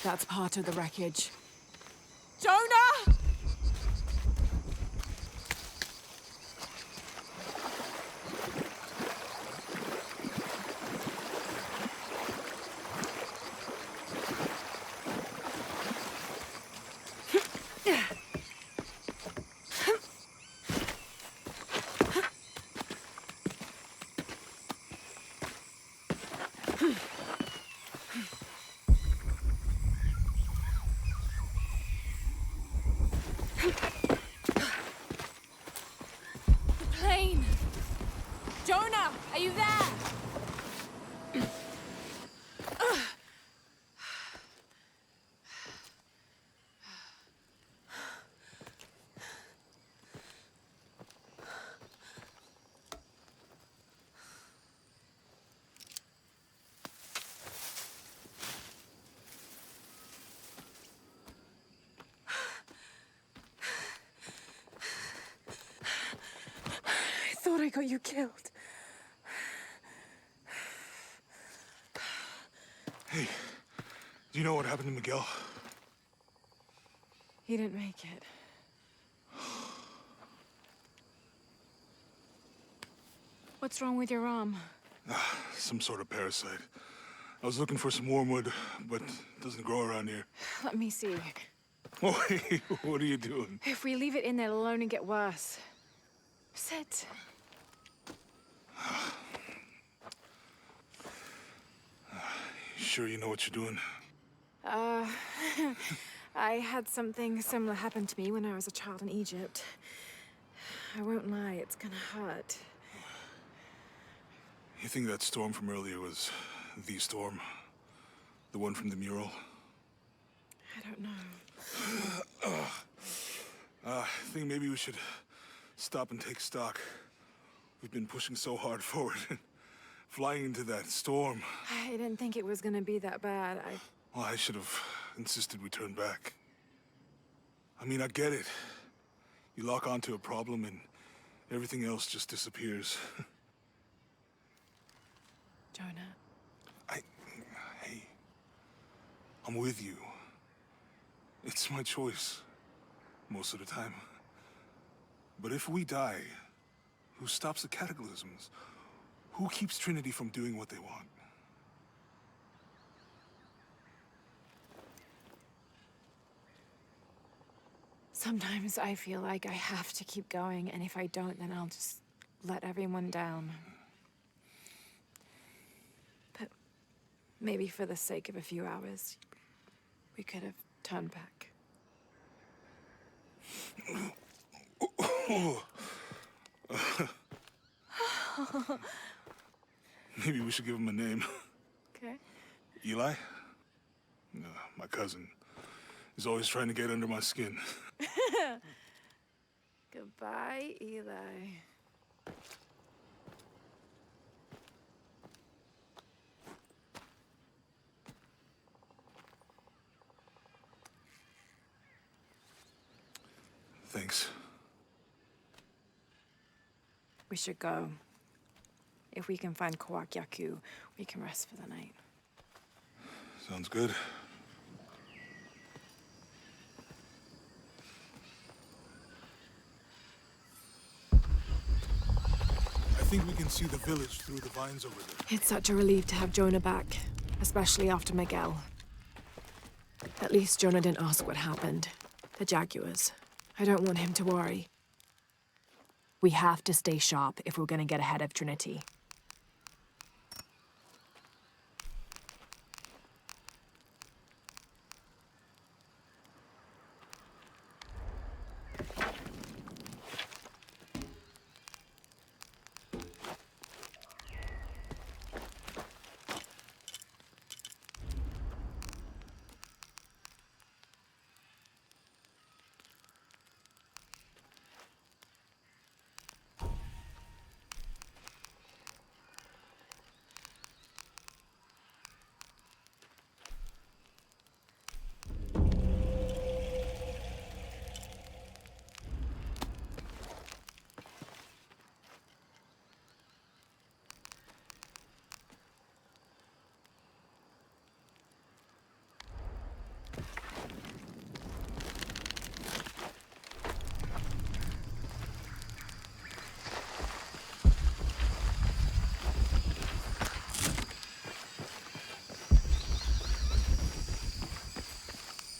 That's part of the wreckage. Jonah! Jonah, are you there? I thought I got you killed. Hey, do you know what happened to Miguel? He didn't make it. What's wrong with your arm? Some sort of parasite. I was looking for some wormwood, but it doesn't grow around here. Let me see. Oh, hey, what are you doing? If we leave it in there, it'll only get worse. Sit. You sure you know what you're doing? I had something similar happen to me when I was a child in Egypt. I won't lie, it's gonna hurt. You think that storm from earlier was the storm? The one from the mural? I don't know. I think maybe we should stop and take stock. We've been pushing so hard forward, flying into that storm. I didn't think it was gonna be that bad. Well, I should have insisted we turn back. I mean, I get it. You lock onto a problem and everything else just disappears. Jonah. Hey, I'm with you. It's my choice, most of the time. But if we die, who stops the cataclysms? Who keeps Trinity from doing what they want? Sometimes I feel like I have to keep going, and if I don't, then I'll just let everyone down. But maybe for the sake of a few hours, we could have turned back. Maybe we should give him a name. Okay. Eli? My cousin. He's always trying to get under my skin. Goodbye, Eli. Thanks. We should go. If we can find Yaku, we can rest for the night. Sounds good. I think we can see the village through the vines over there. It's such a relief to have Jonah back, especially after Miguel. At least Jonah didn't ask what happened. The jaguars. I don't want him to worry. We have to stay sharp if we're gonna get ahead of Trinity.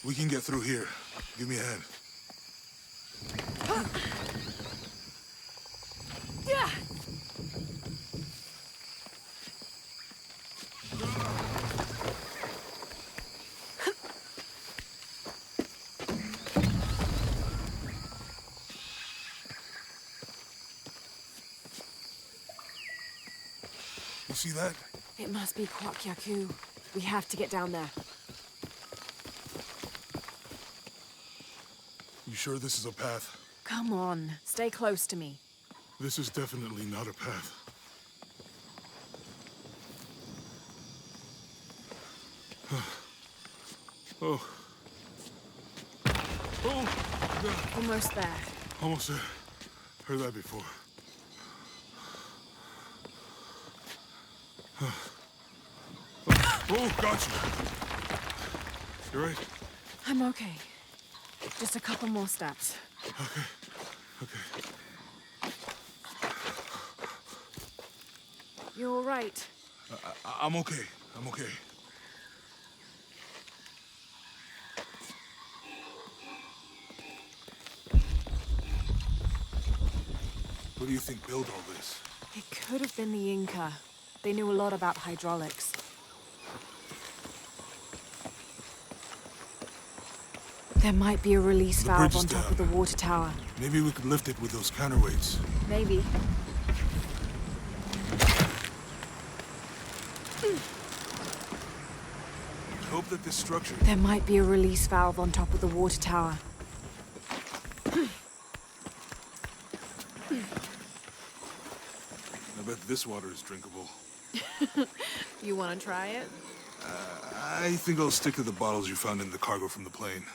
We can get through here. Give me a hand. Yeah. You see that? It must be Kwakyaku. We have to get down there. You sure this is a path? Come on, stay close to me. This is definitely not a path. Oh. Oh! God. Almost there. Almost there. Heard that before. Oh, gotcha. You right? I'm okay. Just a couple more steps. Okay. Okay. You're all right. I'm okay. I'm okay. What do you think built all this? It could have been the Inca. They knew a lot about hydraulics. There might be a release The valve bridge is on top down. of the water tower. Maybe we could lift it with those counterweights. Maybe. I hope that this structure... There might be a release valve on top of the water tower. I bet this water is drinkable. You want to try it? I think I'll stick to the bottles you found in the cargo from the plane.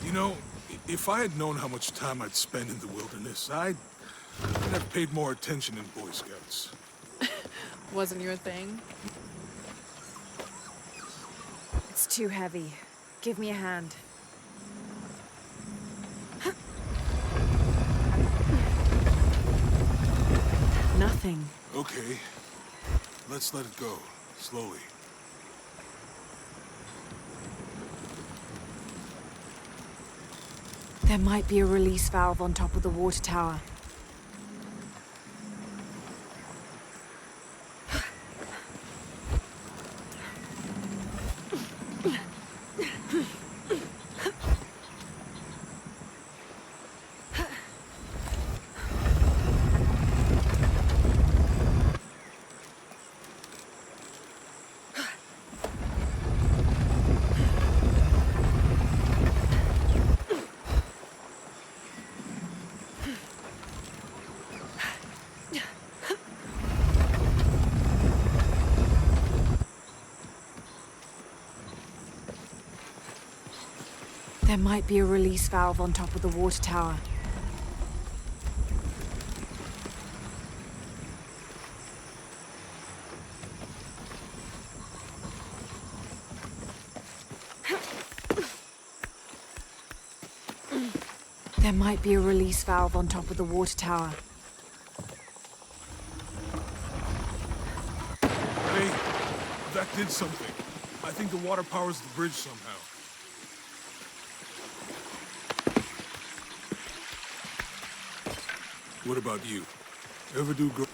You know, if I had known how much time I'd spend in the wilderness, I'd have paid more attention in Boy Scouts. Wasn't your thing? It's too heavy. Give me a hand. Nothing. Okay. Let's let it go. Slowly. There might be a release valve on top of the water tower. There might be a release valve on top of the water tower. There might be a release valve on top of the water tower. Hey, that did something. I think the water powers the bridge somehow. What about you? Ever do go...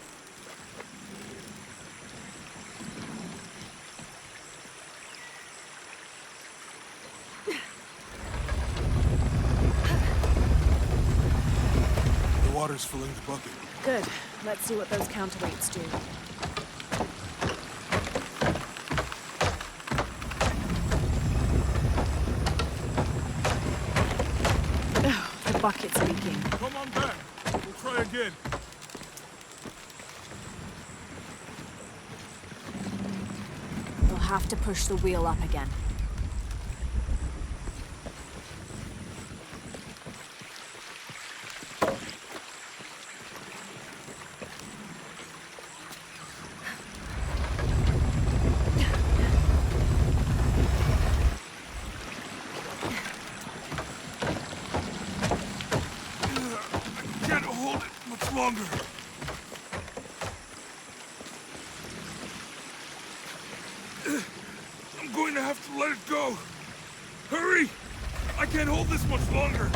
The water's filling the bucket. Good. Let's see what those counterweights do. Oh, the bucket's leaking. Come on back. We'll try again. We'll have to push the wheel up again. longer. I'm going to have to let it go. Hurry! I can't hold this much longer.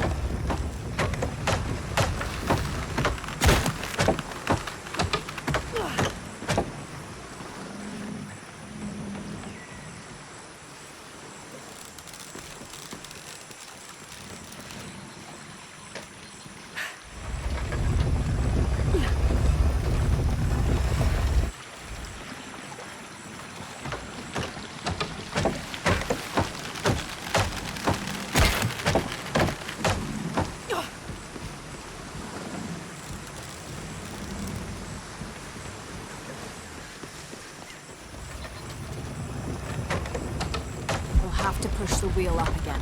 Have to push the wheel up again.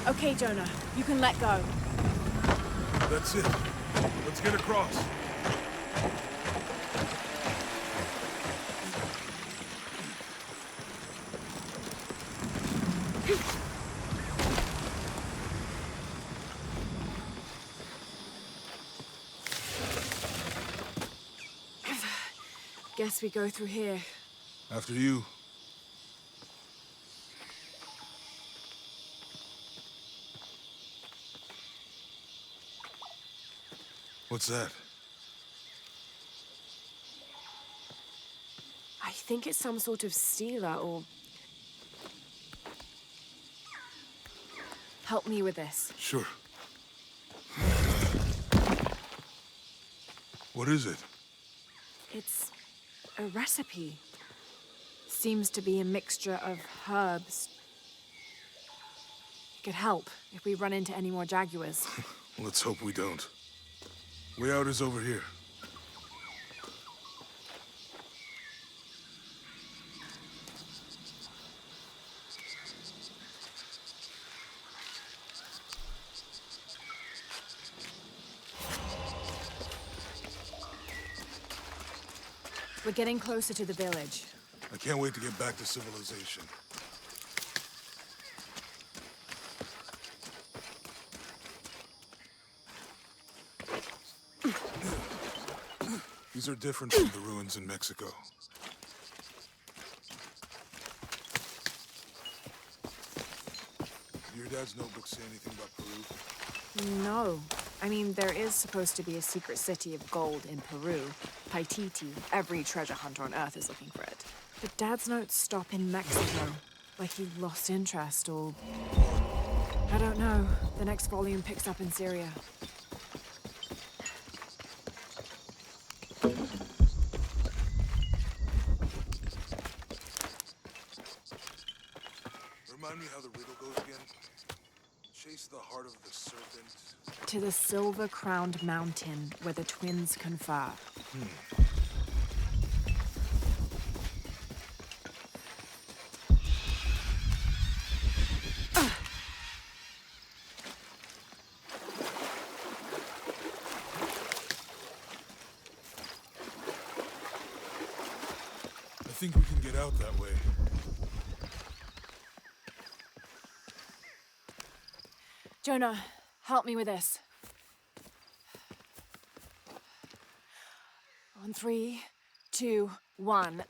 Okay, Jonah, you can let go. That's it. Let's get across. Guess we go through here. After you. What's that? I think it's some sort of stealer or... Help me with this. Sure. What is it? It's a recipe. Seems to be a mixture of herbs. It could help if we run into any more jaguars. Let's hope we don't. Way out is over here. We're getting closer to the village. I can't wait to get back to civilization. These are different from the ruins in Mexico. Your dad's notebook say anything about Peru? No. I mean, there is supposed to be a secret city of gold in Peru. Paititi. Every treasure hunter on Earth is looking for it. But Dad's notes stop in Mexico. Like he lost interest or... I don't know. The next volume picks up in Syria. Remind me how the riddle goes again. Chase the heart of the serpent. To the silver-crowned mountain where the twins confer. I think we can get out that way. Jonah, help me with this. On 3, 2, 1.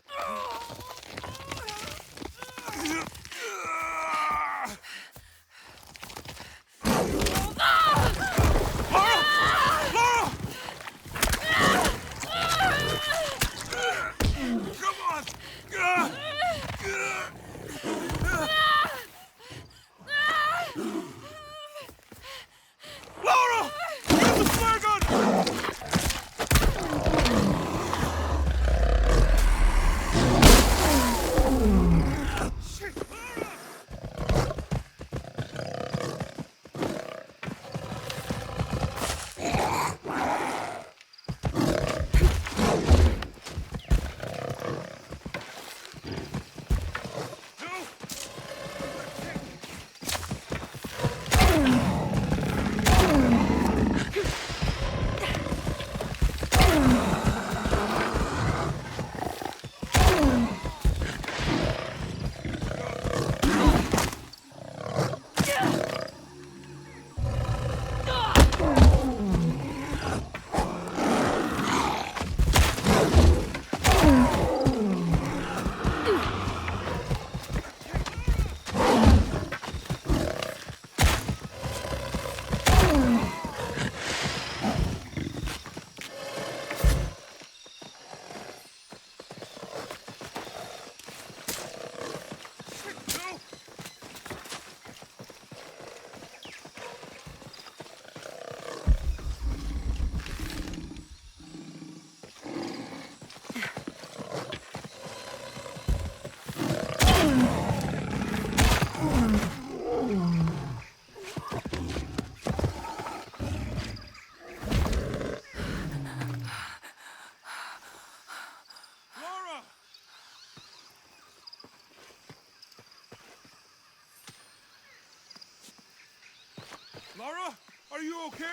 you okay?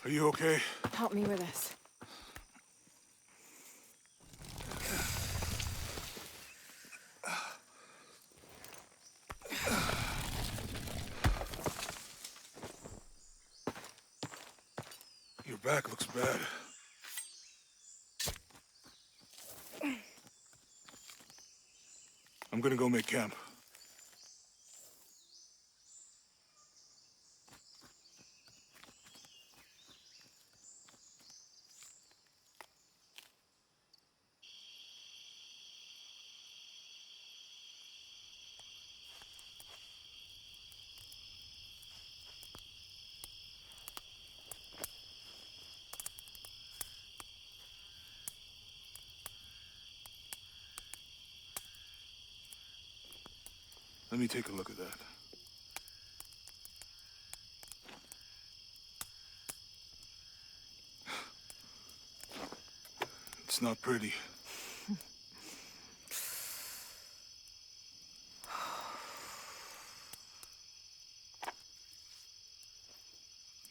Are you okay? Help me with this. Your back looks bad. I'm gonna go make camp. Let me take a look at that. It's not pretty.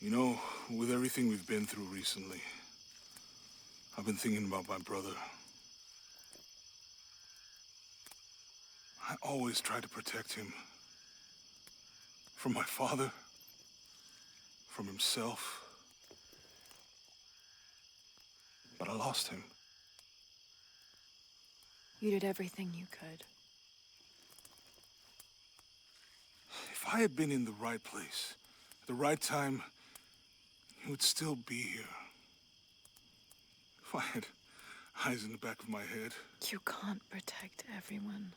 You know, with everything we've been through recently, I've been thinking about my brother. I always tried to protect him. From my father. From himself. But I lost him. You did everything you could. If I had been in the right place, at the right time, he would still be here. If I had eyes in the back of my head. You can't protect everyone.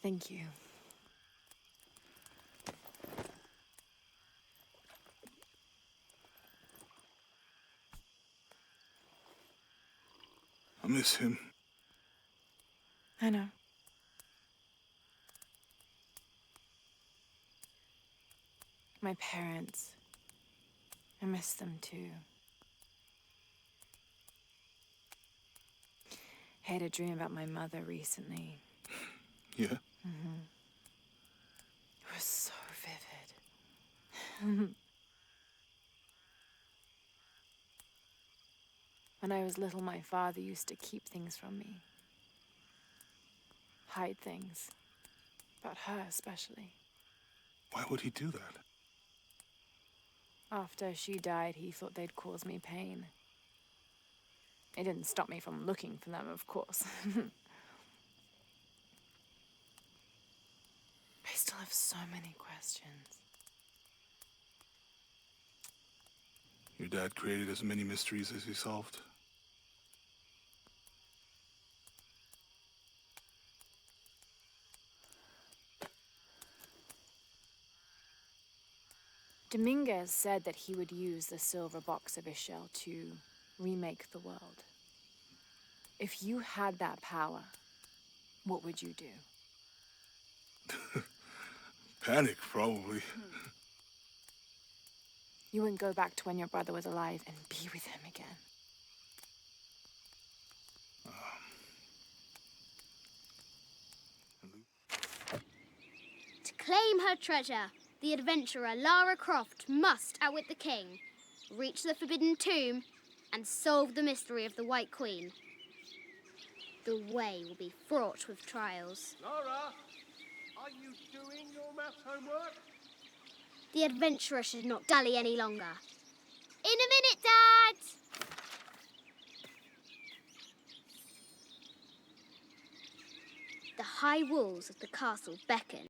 Thank you. I miss him. I know. My parents. I miss them too. I had a dream about my mother recently. Yeah? It was so vivid. When I was little, my father used to keep things from me. Hide things. About her, especially. Why would he do that? After she died, he thought they'd cause me pain. It didn't stop me from looking for them, of course. I still have so many questions. Your dad created as many mysteries as he solved. Dominguez said that he would use the silver box of his shell to remake the world. If you had that power, what would you do? Panic, probably. You wouldn't go back to when your brother was alive and be with him again. To claim her treasure, the adventurer Lara Croft must outwit the king, reach the forbidden tomb, and solve the mystery of the White Queen. The way will be fraught with trials. Lara, are you doing your maths homework? The adventurer should not dally any longer. In a minute, Dad! The high walls of the castle beckon.